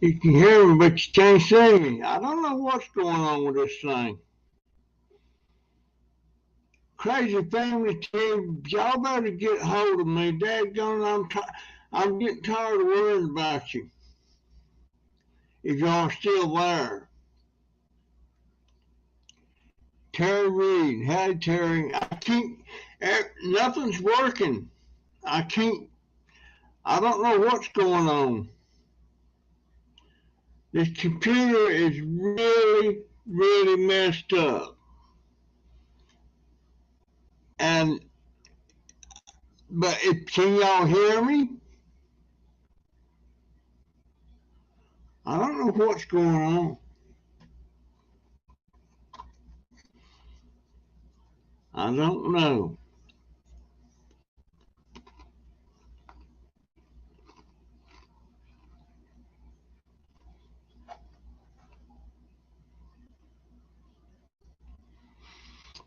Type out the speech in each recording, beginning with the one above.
You can hear me, but you can't see me. I don't know what's going on with this thing. Crazy Family Team, y'all better get hold of me. Dadgone, I'm getting tired of worrying about you. If y'all still there. Terry Reed, hey Terry, I can't, nothing's working. I can't, I don't know what's going on. This computer is really, really messed up. And, can y'all hear me? I don't know what's going on. I don't know.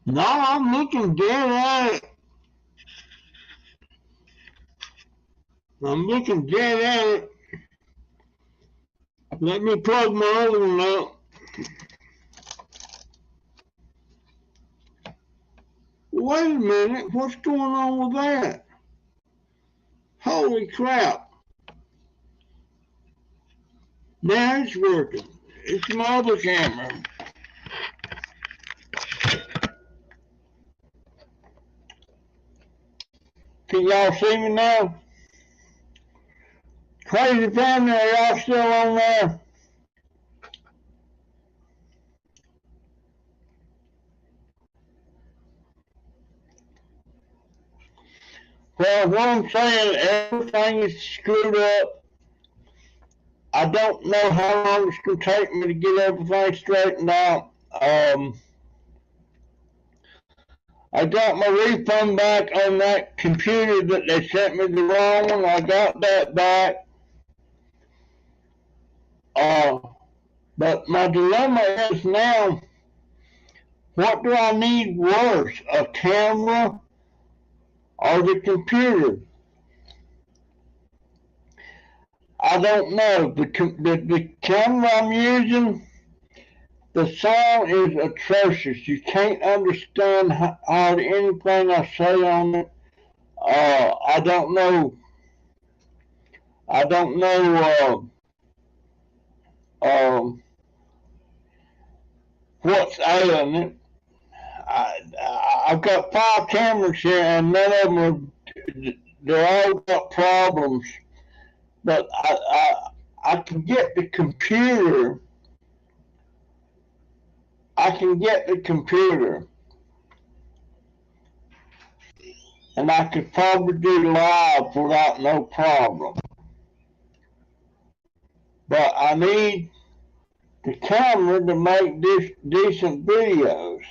No, I'm looking dead at it. I'm looking dead at it. Let me plug my other one up. Wait a minute, what's going on with that? Holy crap. Now it's working. It's my other camera. Can y'all see me now? Crazy Family, are y'all still on there? Well, what I'm saying, everything is screwed up. I don't know how long it's going to take me to get everything straightened out. I got my refund back on that computer that they sent me the wrong one. I got that back. But my dilemma is now, what do I need worse, a camera or the computer? I don't know. The camera I'm using, the sound is atrocious. You can't understand hardly anything I say on it. I don't know. I don't know what's ailing it. I've got 5 cameras here, and none of them they're all got problems. But I can get the computer. I can get the computer, and I could probably do live without no problem. But I need the camera to make decent videos.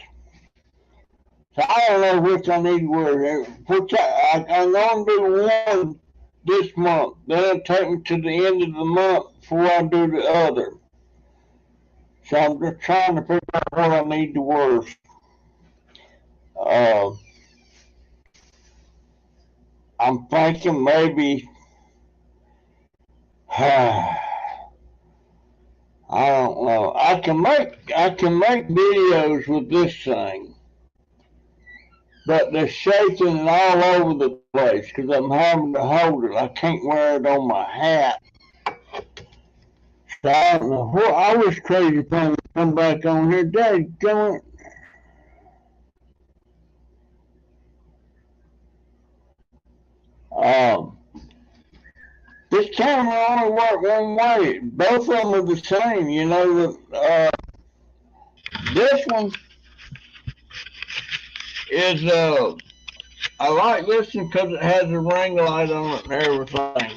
So I don't know which I need to wear. I'm going to do one this month. Then it'll take me to the end of the month before I do the other. So I'm just trying to figure out what I need to wear. I'm thinking maybe, I don't know. I can make videos with this thing, but they're shaking all over the place because I'm having to hold it. I can't wear it on my hat. So I don't know. I was crazy trying to come back on here. Dad, going. This camera only worked one way. Both of them are the same. You know, this one is, I like this one because it has a ring light on it and everything.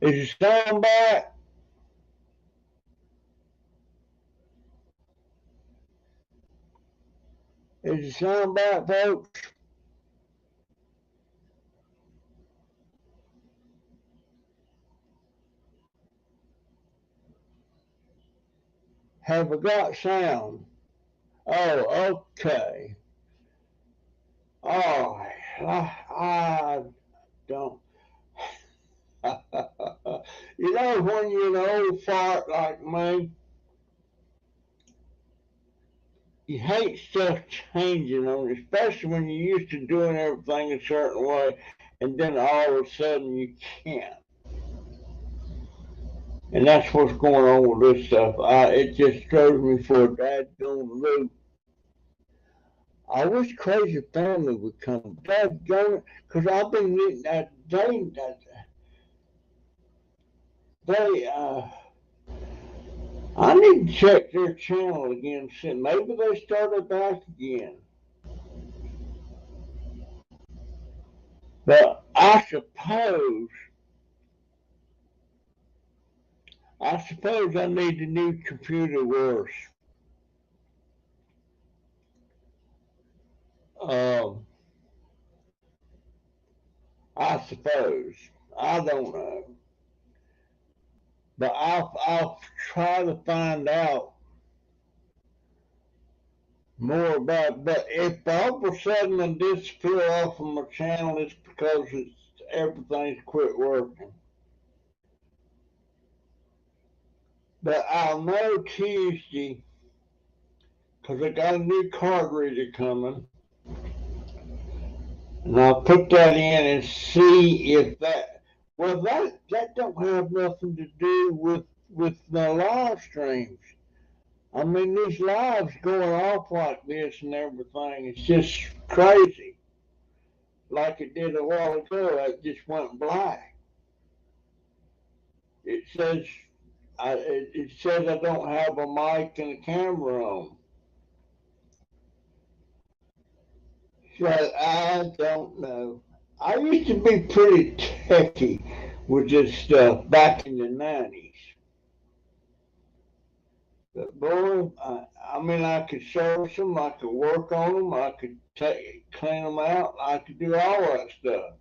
Is the sound back? Is the sound back, folks? Have I got sound? Oh, okay. Oh, I don't. You know, when you're an old fart like me, you hate stuff changing on you, especially when you're used to doing everything a certain way, and then all of a sudden you can't. And that's what's going on with this stuff. It just throws me for a dadgone loop. I wish Crazy Family would come. Dadgone it, because I've been getting that they I need to check their channel again soon. Maybe they started back again. But I suppose I need a new computer worse. Um, I suppose. I don't know. But I'll try to find out more about. But if all of a sudden I disappear off of my channel, it's because everything's quit working. But I'll know Tuesday because I got a new card reader coming, and I'll put that in and see if that. Well, that don't have nothing to do with the live streams. I mean, these lives going off like this and everything, it's just crazy. Like it did a while ago, it just went black. It says it says I don't have a mic and a camera on. So I don't know. I used to be pretty techy with this stuff back in the 90s. But boy, I mean, I could service them, I could work on them, I could clean them out, I could do all that stuff.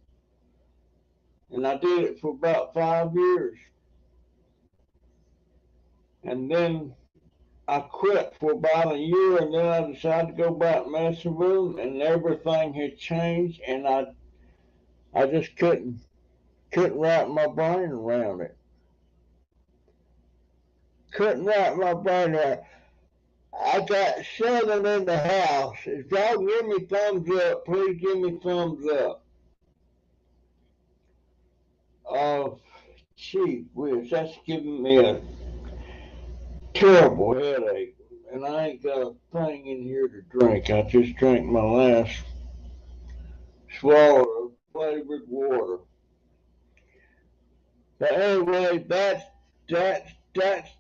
And I did it for about 5 years. And then I quit for about a year, and then I decided to go back messing with them, and everything had changed, and I just couldn't wrap my brain around it. Couldn't wrap my brain around it. I got 7 in the house. If y'all give me thumbs up, please give me thumbs up. Oh, gee whiz, that's giving me a terrible headache. And I ain't got a thing in here to drink. I just drank my last swallow of flavored water. But anyway, that's the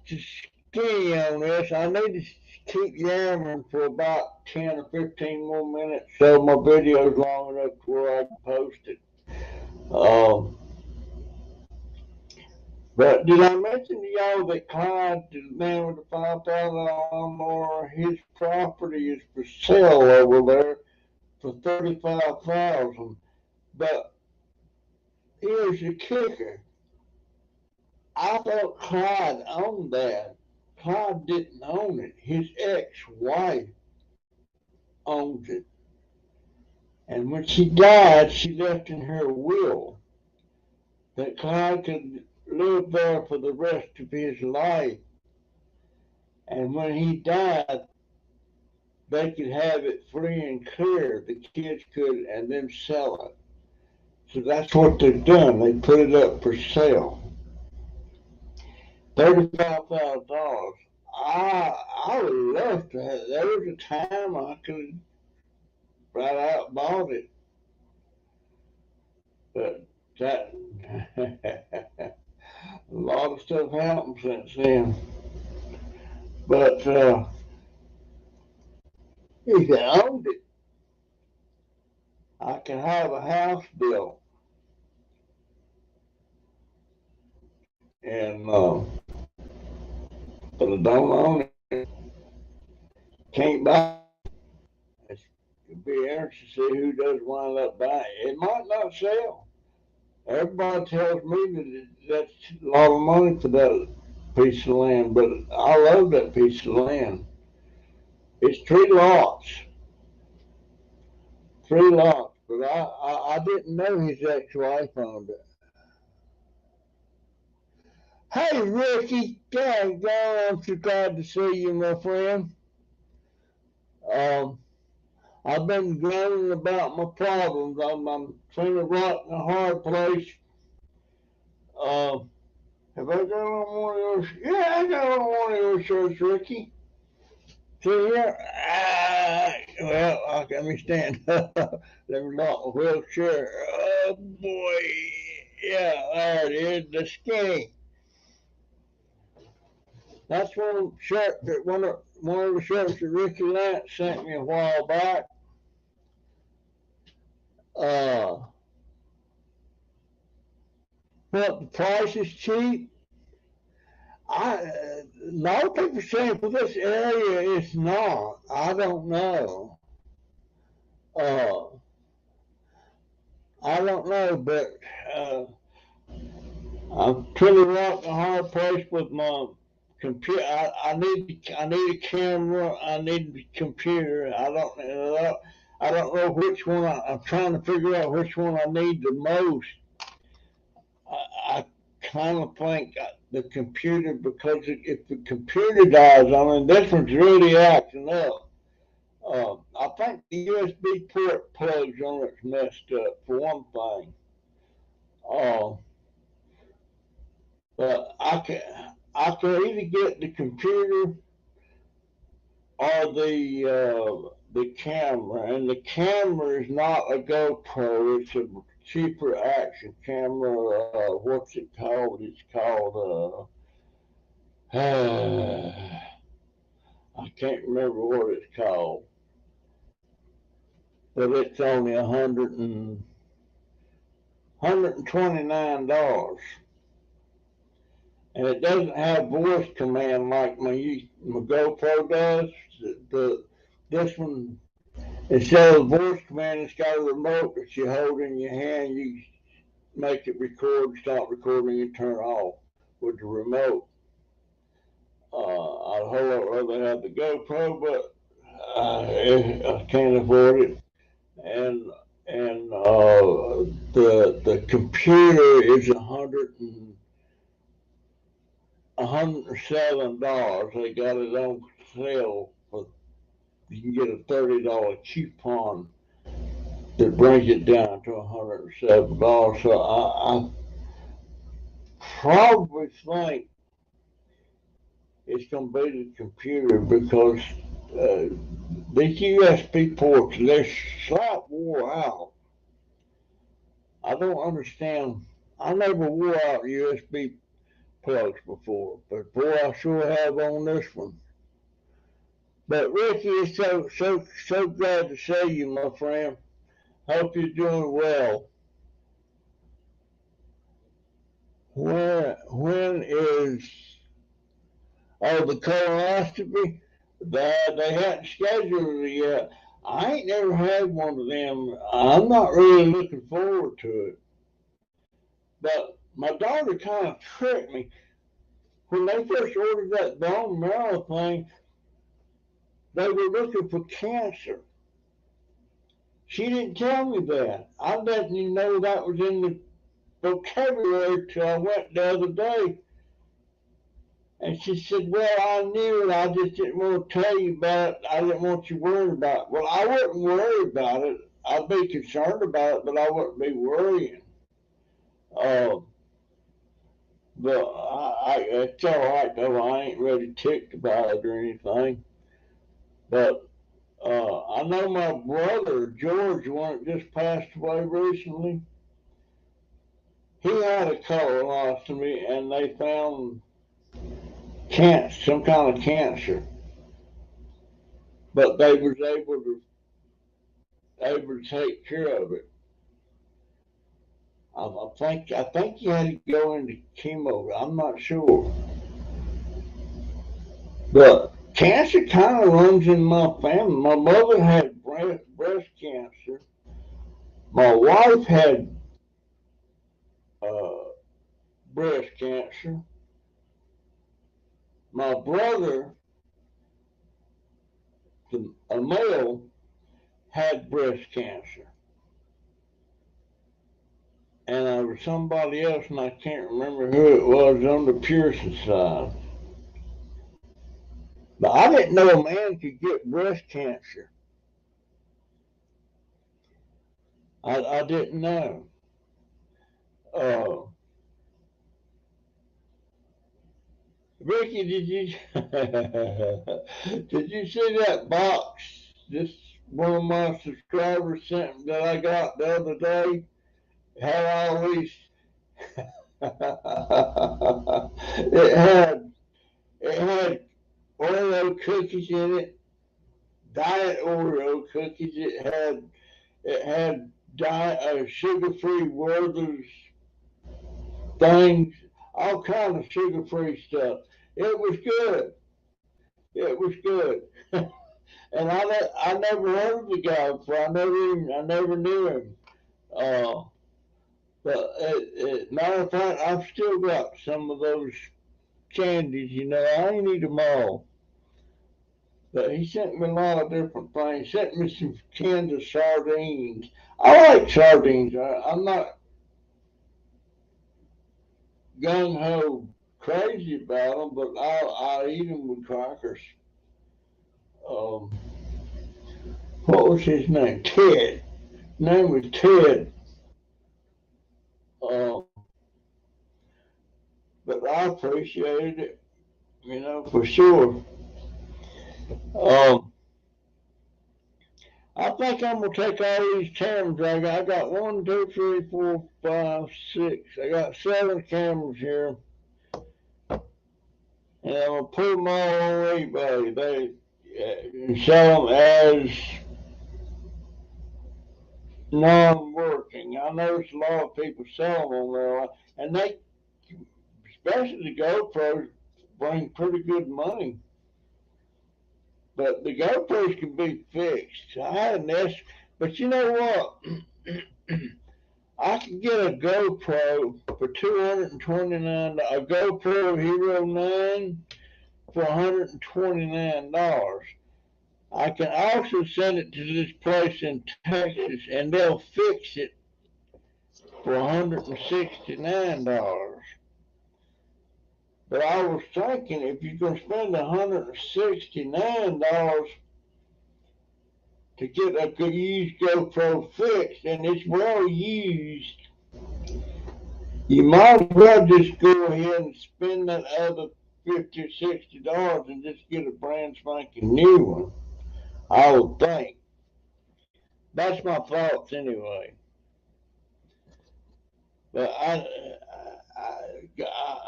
skinny on this. I need to keep yammering for about 10 or 15 more minutes so my video's long enough to where I can post it. Um, but did I mention to y'all that Clyde, the man with the 5,000 lawnmower, his property is for sale over there for 35,000. But here's the kicker. I thought Clyde owned that. Clyde didn't own it. His ex-wife owns it. And when she died, she left in her will that Clyde could live there for the rest of his life. And when he died, they could have it free and clear. The kids could, and then sell it. So that's what they've done. They put it up for sale. $35,000. I would love to have. There was a time I could right out bought it, but that a lot of stuff happened since then. But if I owned it, I could have a house built. and but I don't own it. Can't buy it. It'd be interesting to see who does wind up buying it. It might not sell. Everybody tells me that that's a lot of money for that piece of land, but I love that piece of land. It's 3 lots, 3 lots, but I didn't know his ex-wife owned it. Hey, Ricky, God, I'm so glad to see you, my friend. Um, I've been groaning about my problems. I'm between a rock and a hard place. Have I got on one of yours? Yeah, I got on one of your shirts, Ricky. See here? Well, let me stand up. Let me lock my wheelchair. Oh, boy. Yeah, there it is. The skinny. That's one of the shirts that Ricky Lance sent me a while back. Uh, but the price is cheap. A lot of people saying for this area it's not. I don't know. Uh, I don't know, but uh, I'm pretty rock and hard place with my computer. I need a camera. I need a computer. I don't know which one. I'm trying to figure out which one I need the most. I kind of think the computer, because if the computer dies, I mean this one's really acting up. I think the USB port plugs on it's messed up for one thing. Uh, but I can either get the computer or the camera, and the camera is not a GoPro. It's a cheaper action camera. What's it called? It's called. I can't remember what it's called, but it's only $129, and it doesn't have voice command like my GoPro does. This one, instead of voice command, it's got a remote that you hold in your hand. You make it record, stop recording, and turn off with the remote. I'd whole lot rather have the GoPro, but I can't afford it. And the computer is $107. They got it on sale for you can get a $30 coupon that brings it down to $107. So I probably think it's going to be the computer because uh, these USB ports they're slight wore out. I don't understand. I never wore out USB plugs before, but boy, I sure have on this one. But Ricky, it's so glad to see you, my friend. Hope you're doing well. When is the colonoscopy? They hadn't scheduled it yet. I ain't never had one of them. I'm not really looking forward to it. But my daughter kind of tricked me. When they first ordered that bone marrow thing, they were looking for cancer. She didn't tell me that. I didn't even know that was in the vocabulary till I went the other day. And she said, well, I knew it. I just didn't want to tell you about it. I didn't want you worried about it. Well, I wouldn't worry about it. I'd be concerned about it, but I wouldn't be worrying. Uh, but it's all right, though. I ain't really ticked about it or anything. But I know my brother, George, one that just passed away recently, he had a colonoscopy and they found cancer, some kind of cancer. But they was able to take care of it. I think you had to go into chemo. I'm not sure, but cancer kind of runs in my family. My mother had breast cancer. My wife had uh, breast cancer. My brother, a male, had breast cancer, and there was somebody else, and I can't remember who it was on the Pearson side. But I didn't know a man could get breast cancer. I didn't know. Uh, Ricky, did you see that box? This one of my subscribers sent that I got the other day. Had all these. it had Oreo cookies in it, diet Oreo cookies. It had diet sugar-free Werther's things, all kinds of sugar-free stuff. It was good. It was good. And I never heard of the guy before. I never knew him. Uh, but matter of fact, I've still got some of those candies. I ain't eat them all. But he sent me a lot of different things. He sent me some cans of sardines. I like sardines. I'm not gung ho crazy about them, but I eat them with crackers. Um, what was his name? Ted. His name was Ted. Uh, but I appreciated it, for sure. Um, I think I'm gonna take all these cameras. I got one, two, three, four, five, six. I got 7 cameras here, and I'm gonna put them all on eBay. They sell them as non-working. I notice a lot of people sell them on there, and they, especially the GoPros, bring pretty good money. But the GoPros can be fixed. I had an S, but you know what? I can get a GoPro for $229. A GoPro Hero 9 for $129. I can also send it to this place in Texas, and they'll fix it for $169. But I was thinking, if you're going to spend $169 to get a good used GoPro fixed, and it's well used, you might as well just go ahead and spend that other $50 or $60 and just get a brand spanking new one. I would think. That's my thoughts anyway. But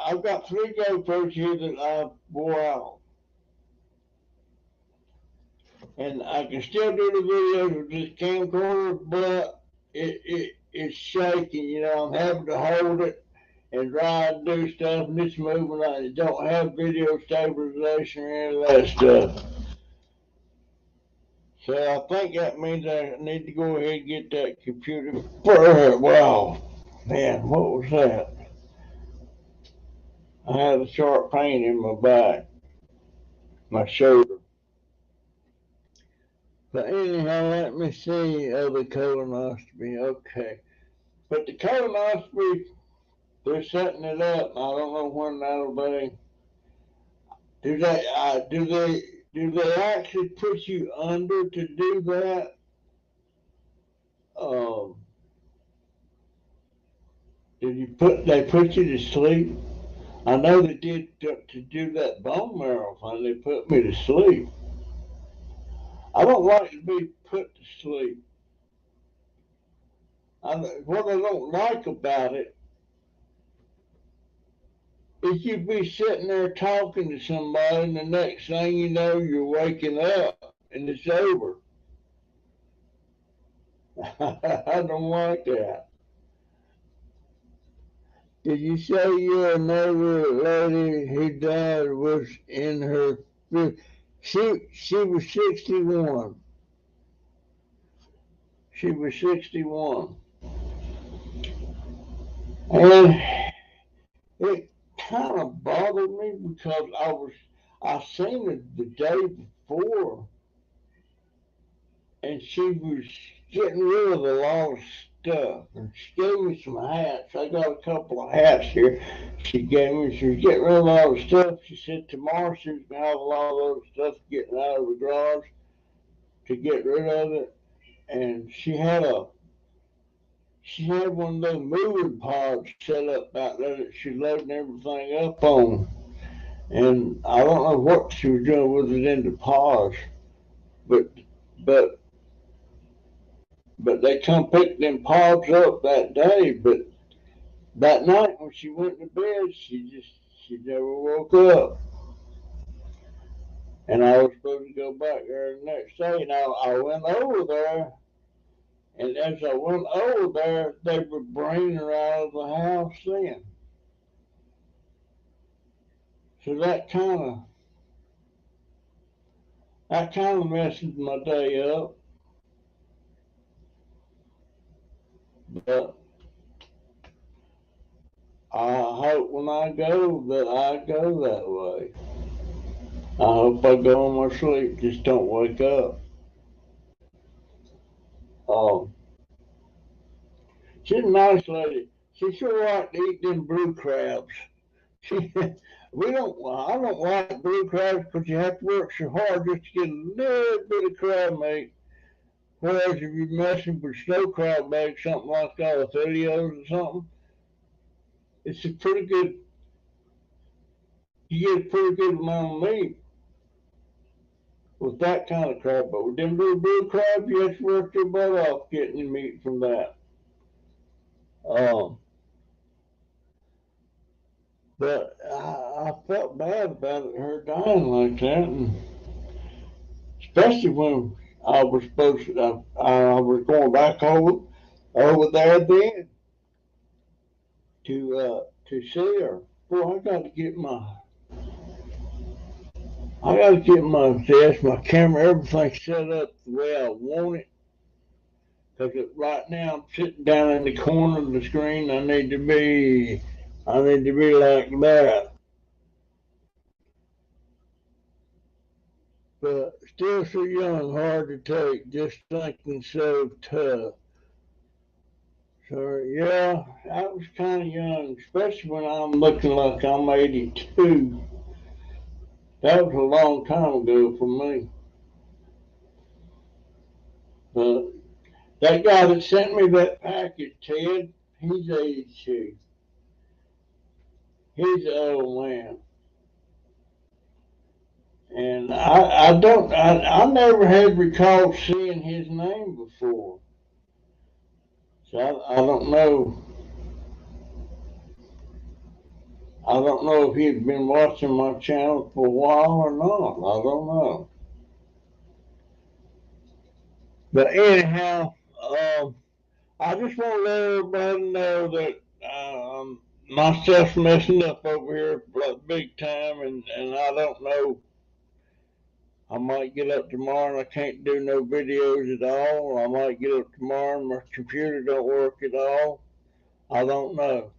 I've got 3 GoPros here that I wore out, and I can still do the videos with this camcorder, but it's shaking. I'm having to hold it and try to do stuff, and it's moving. I don't have video stabilization or any of that stuff. So I think that means I need to go ahead and get that computer. Wow, man, what was that? I had a sharp pain in my back, my shoulder. But anyhow, let me see. Oh, the colonoscopy. Okay. But the colonoscopy, they're setting it up. I don't know when that'll be. Do they actually put you under to do that? Um, they put you to sleep? I know they did to do that bone marrow thing. They put me to sleep. I don't like to be put to sleep. What I don't like about it is you be sitting there talking to somebody, and the next thing you know, you're waking up and it's over. I don't like that. Did you say your neighbor lady who died was in her she was 61. She was 61. And it kind of bothered me because I seen her the day before and she was getting rid of a lot of stuff. And she gave me some hats. I got a couple of hats here. She was getting rid of a lot of stuff. She said tomorrow she was going to have a lot of other stuff getting out of the garage to get rid of it. And she had one of those moving pods set up out there that she loading everything up on. And I don't know what she was doing with it in the pods, but but but they come pick them pods up that day. But that night when she went to bed, she never woke up. And I was supposed to go back there the next day. Now I went over there, and as I went over there, they were bringing her out of the house then. So that kind of messes my day up. But I hope when I go that I go that way. I hope I go in my sleep, just don't wake up. Um, she's a nice lady. She sure liked to eat them blue crabs. She, we don't. I don't like blue crabs because you have to work so hard just to get a little bit of crab meat. Whereas if you're messing with snow crab bag, something like that, with Ilios or something, it's a pretty good. You get a pretty good amount of meat with that kind of crab. But with them little blue crabs, you have to work your butt off getting your meat from that. Um, but I felt bad about her dying like that, and especially when I was supposed to, I was going back over there then to see her. Boy, I got to get my desk, my camera, everything set up the way I want it. Because right now I'm sitting down in the corner of the screen. I need to be like that. But still so young, hard to take, just thinking so tough. So yeah, I was kind of young, especially when I'm looking like I'm 82. That was a long time ago for me. But that guy that sent me that package, Ted, he's 82. He's an old man. And I never had recalled seeing his name before. So I don't know. I don't know if he'd been watching my channel for a while or not. I don't know. But anyhow, I just want to let everybody know that my stuff's messing up over here like big time, and I don't know. I might get up tomorrow and I can't do no videos at all. Or I might get up tomorrow and my computer don't work at all. I don't know.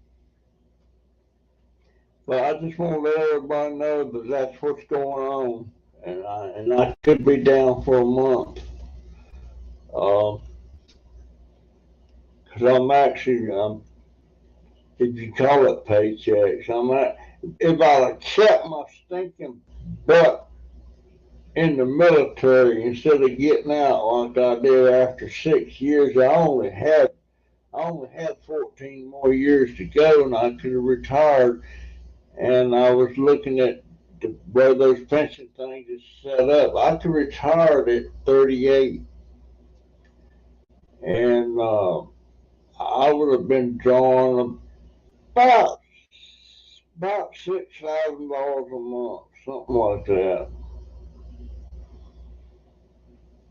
But I just want to let everybody know that that's what's going on, and I could be down for a month. Because I'm actually, if you call it paychecks, if I kept my stinking butt in the military instead of getting out like I did after 6 years, I only had 14 more years to go, and I could have retired. And I was looking at where those pension things is set up. I could retire at 38, and I would have been drawing about $6,000 a month, something like that.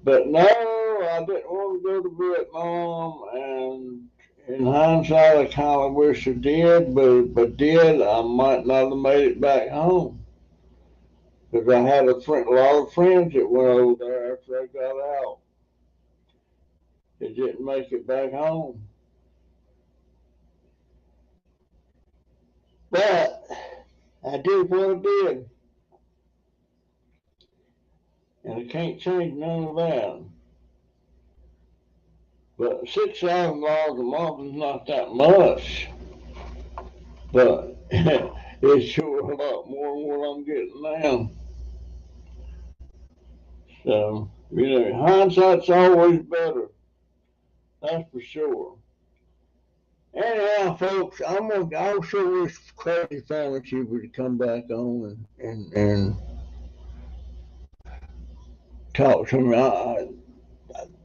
But no, I didn't want to go to Vietnam, and in hindsight, I kind of wish I did, but did, I might not have made it back home. Because I had a lot of friends that went over there after they got out. They didn't make it back home. But I did what I did. And I can't change none of that. But $6,000 a month is not that much. But it's sure a lot more than what I'm getting now. So, hindsight's always better. That's for sure. Anyhow, folks, I'll show this crazy family trooper to come back on and talk to me.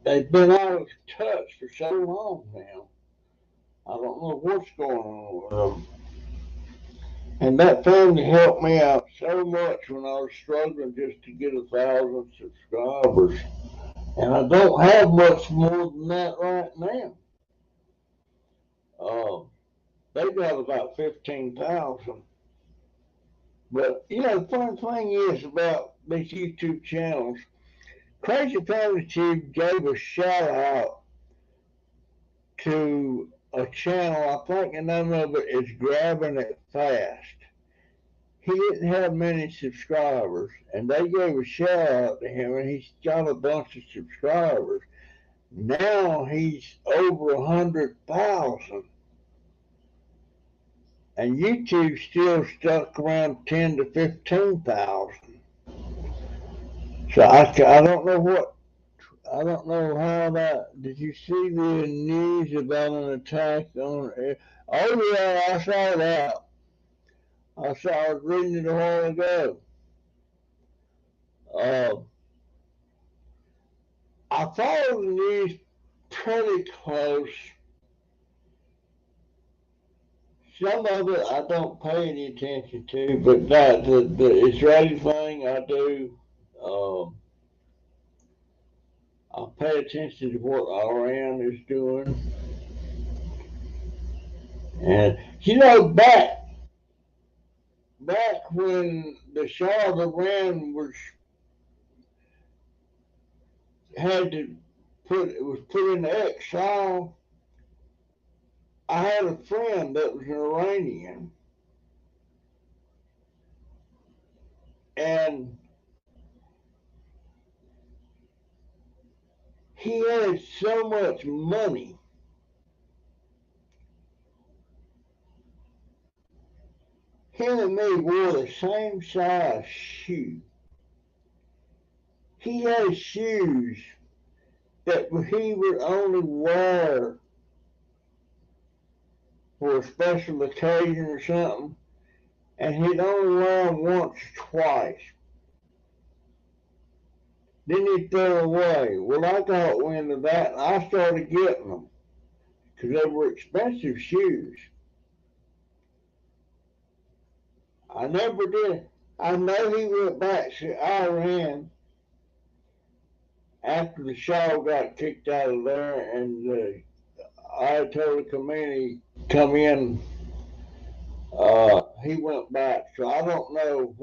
They've been out of touch for so long now. I don't know what's going on with them. And that family helped me out so much when I was struggling just to get 1,000 subscribers. And I don't have much more than that right now. They've got about 15,000. But, the fun thing is about these YouTube channels, Crazy Family Tube gave a shout out to a channel, I think the name of it is Grabbing It Fast. He didn't have many subscribers, and they gave a shout out to him, and he's got a bunch of subscribers. Now he's over 100,000. And YouTube still stuck around 10 to 15,000. So I don't know I don't know how that. Did you see the news about an attack on it? Oh yeah, I saw that. I was reading it a while ago. I follow the news pretty close. Some of it I don't pay any attention to, but the Israeli thing I do. I pay attention to what Iran is doing. And back when the Shah of Iran was put in exile, I had a friend that was an Iranian, and he had so much money. Him and me wore the same size shoe. He had shoes that he would only wear for a special occasion or something, and he'd only wear them once or twice. Then he'd throw them away. Well, I got wind of that, and I started getting them because they were expensive shoes. I never did. I know he went back to Iran after the Shah got kicked out of there, and the Ayatollah Khomeini come in. He went back, so I don't know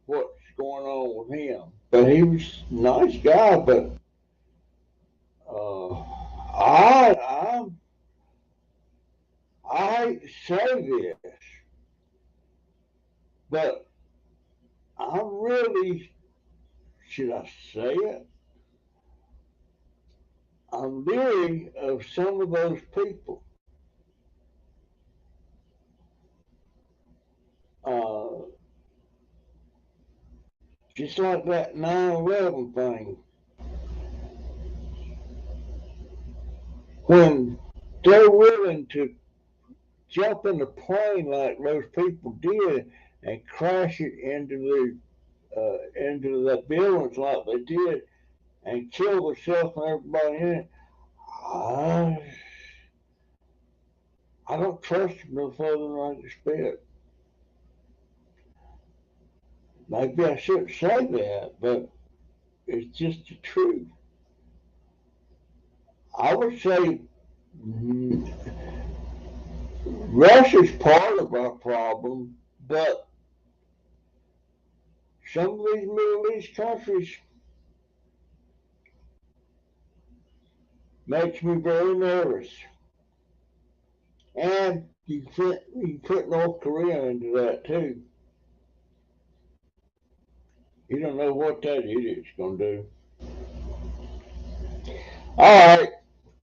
what's going on with him. But he was a nice guy. But I hate to say this, but I'm really, should I say it? I'm leery of some of those people. Just like that 9/11 thing. When they're willing to jump in the plane like those people did and crash it into the buildings like they did and kill themselves and everybody in it, I don't trust them no further than I expect. Maybe I shouldn't say that, but it's just the truth. I would say Mhm. Russia's part of our problem, but some of these Middle East countries makes me very nervous. And you put North Korea into that too. You don't know what that idiot's gonna do. All right,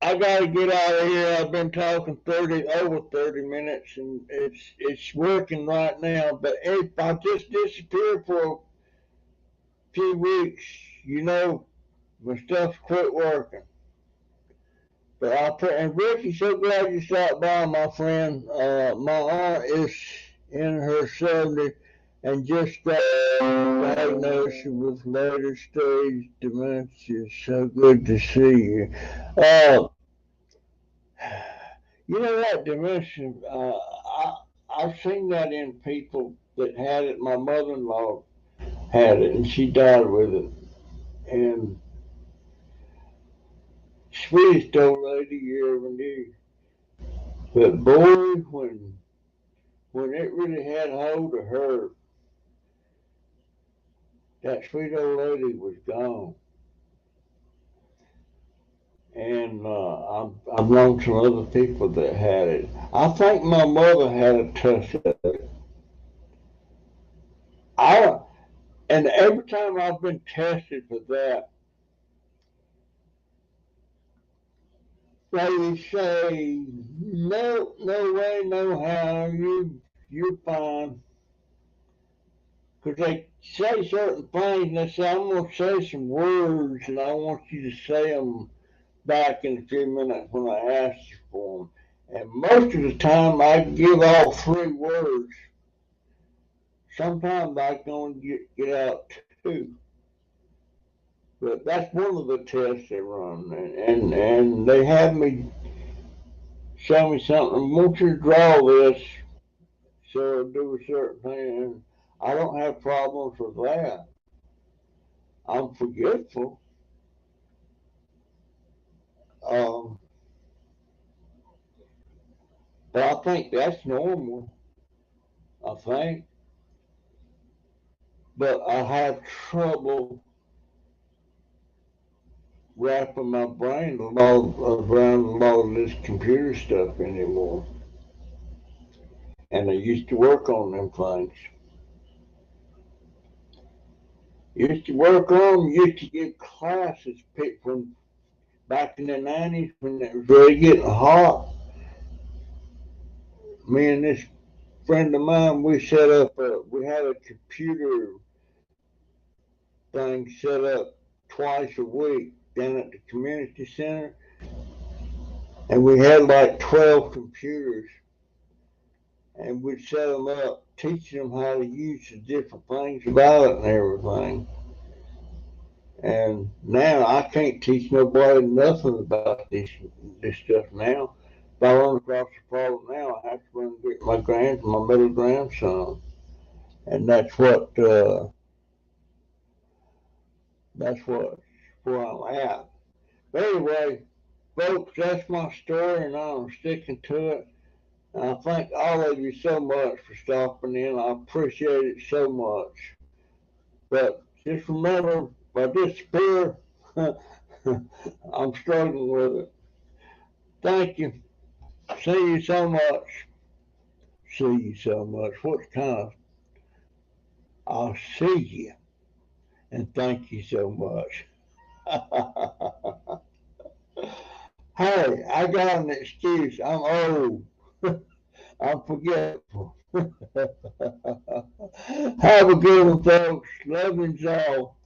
I gotta get out of here. I've been talking over 30 minutes, and it's working right now. But if I just disappear for a few weeks, you know, my stuff quit working. But and Ricky, so glad you stopped by, my friend. My aunt is in her 70s and just got diagnosed with later stage dementia. So good to see you. Uh, you know that dementia, I've seen that in people that had it. My mother-in-law had it, and she died with it. And sweetest old lady you ever knew. But boy, when it really had hold of her, that sweet old lady was gone. And I've known some other people that had it. I think my mother had a touch of it. I and every time I've been tested for that, they say no, no way, no how. You're fine. Because they say certain things, and they say I'm gonna say some words, and I want you to say them back in a few minutes when I ask you for them. And most of the time, I give all three words. Sometimes I can only get out two. But that's one of the tests they run. And they have me show me something. I want you to draw this so I'll do a certain thing. And I don't have problems with that. I'm forgetful. Um, but I think that's normal. I think. But I have trouble wrapping my brain around a lot of this computer stuff anymore. And I used to work on them things. Used to work on, used to give classes from back in the 90s when it was really getting hot. Me and this friend of mine, we had a computer thing set up twice a week down at the community center. And we had like 12 computers. And we'd set them up, teaching them how to use the different things about it and everything. And now I can't teach nobody nothing about this stuff now. If I run across a problem now, I have to run and get my middle grandson, and that's where I'm at. But anyway, folks, that's my story, and I'm sticking to it. And I thank all of you so much for stopping in. I appreciate it so much. But just remember, if I disappear, I'm struggling with it. Thank you. See you so much. See you so much. What kind of? I'll see you and thank you so much. Hey, I got an excuse. I'm old. I'm forgetful. Have a good one, folks. Love you all.